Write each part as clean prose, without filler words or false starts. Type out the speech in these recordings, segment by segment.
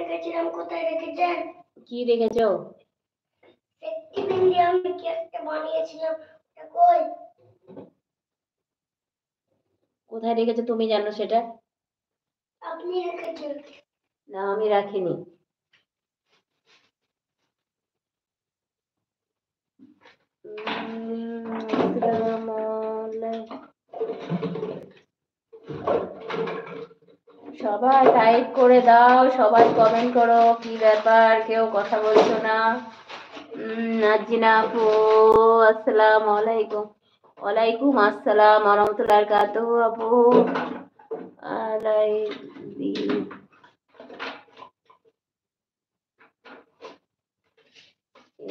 রেখেছিলাম, কোথায় রেখেছেন? কি রেখেছো? একটি বিন্দি আমি কি একটা বানিয়েছিলাম, এটা কই? কোথায় রেখেছো তুমি জানো সেটা? আপনি রেখেছেন। না, আমি রাখিনি। সবাই লাইক করে দাও, সবাই কমেন্ট করো। কি ব্যাপার, কেউ কথা বলছো না? নাজিনা আপু, আসসালামু আলাইকুম। ওয়ালাইকুম আসসালাম ওয়া রাহমাতুল্লাহি ওয়া বারাকাতুহু। আপু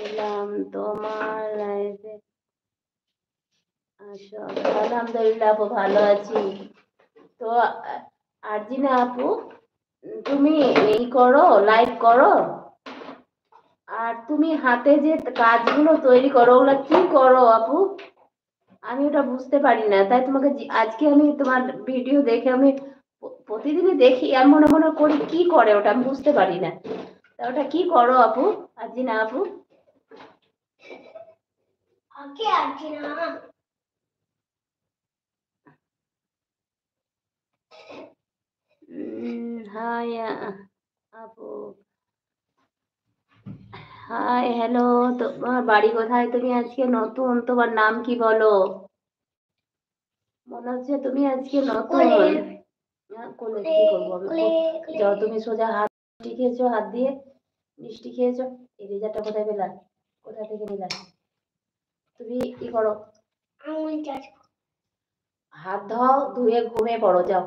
এলাম তোমার লাইভে। আচ্ছা, আলহামদুলিল্লাহ আপু, ভালো আছি। তো আরজিনা আপু, তুমি এই করো, লাইভ করো, আর তুমি হাতে যে কাজগুলো তৈরি করো ওগুলো কি করো আপু? আমি ওটা বুঝতে পারি না, তাই তোমাকে আজকে আমি তোমার ভিডিও দেখে আমি প্রতিদিনই দেখি, এমন এমন করি, কি করে ওটা আমি বুঝতে পারি না। তা ওটা কি করো আপু, আরজিনা আপু? আগে আরজিনা। হাই আপু, হাই, হ্যালো। তোমার বাড়ি কোথায়? তুমি আজকে নতুন, তোমার নাম কি বলো? মনে হচ্ছে তুমি আজকে নতুন। কোলে কি করবো আমি? যাও, তুমি সোজা হাত মিষ্টি খেয়েছো, হাত দিয়ে মিষ্টি খেয়েছো। এই রেজারটা কোথায় পেলা? কোথা থেকে নিলা? তুমি কি করো? হাত ধোও, ধুয়ে ঘুমিয়ে পড়ো, যাও।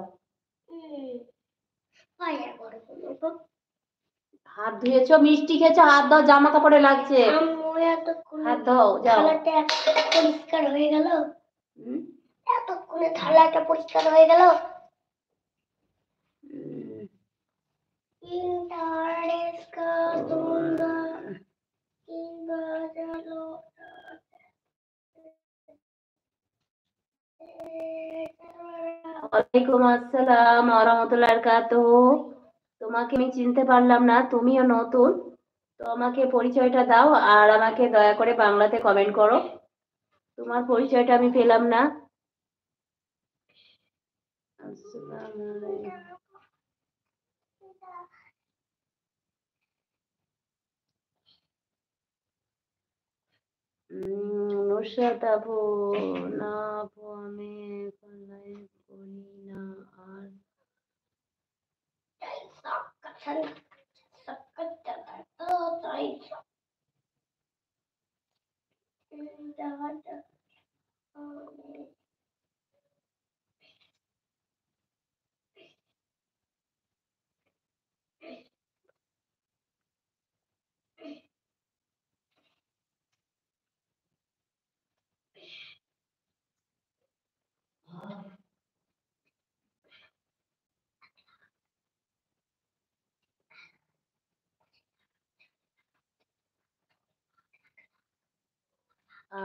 হাত ধুয়েছো, মিষ্টি খেয়েছো, হাত দাও, জামা কাপড়ে লাগছে। হাত দাও, যাও। পরিষ্কার হয়ে গেল, এতক্ষণে থালাটা পরিষ্কার হয়ে গেল। ওয়ালাইকুম আসসালাম ওয়া রাহমাতুল্লাহি ওয়া বারাকাতুহু। তোমাকে আমি চিনতে পারলাম না, তুমিও নতুন। তো আমাকে পরিচয়টা দাও, আর আমাকে দয়া করে বাংলাতে কমেন্ট করো। তোমার পরিচয়টা আমি পেলাম না। আসসালামু আলাইকুম। নুসরাত আপু, না আপু, আমি এখন লাইভ করি না। আর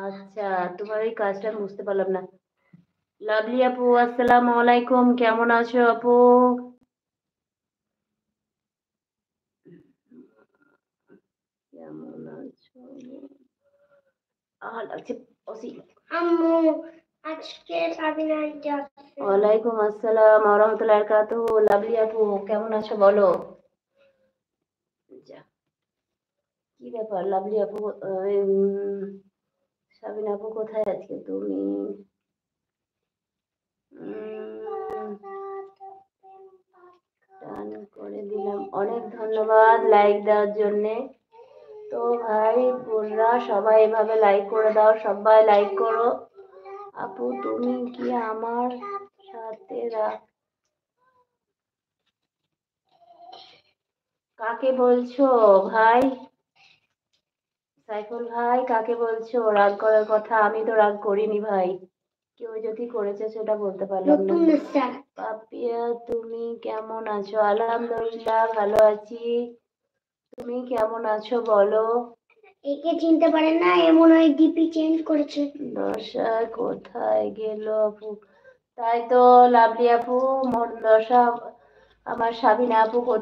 আচ্ছা, তোমার এই কাজটা আমি বুঝতে পারলাম না। লাভলি আপু, আসসালামু আলাইকুম, কেমন আছো আপু? কেমন আছো? লাগছে। আম্মু, আজকে সাবিনা আন্টি আসছে। ওয়ালাইকুম আসসালাম ওয়া রাহমাতুল্লাহি ওয়া বারাকাতুহু। লাভলি আপু, কেমন আছো বলো? যা, কি ব্যাপার লাভলি আপু? সাবিনা আপু কোথায় আজকে তুমি? টান করে দিলাম, অনেক ধন্যবাদ লাইক দেওয়ার জন্যে। তো ভাই বোনরা সবাই এভাবে লাইক করে দাও, সবাই লাইক করো। আপু তুমি কি আমার সাথে কাকে বলছো ভাই? সাইফুল ভাই, কাকে বলছো রাগ করার কথা? আমি তো রাগ করিনি ভাই, কেউ যদি করেছে সেটা বলতে পারলাম না। পাপিয়া, তুমি কেমন আছো? আলহামদুলিল্লাহ, ভালো আছি। তুমি কেমন আছো বলো? একে চিনতে পারেন না, এমন হয় ডিপি চেঞ্জ করেছে। দশা কোথায় গেল আপু? তাই তো লাভলি আপু, মোর দশা, আমার সাবিনা আপু কোথায়?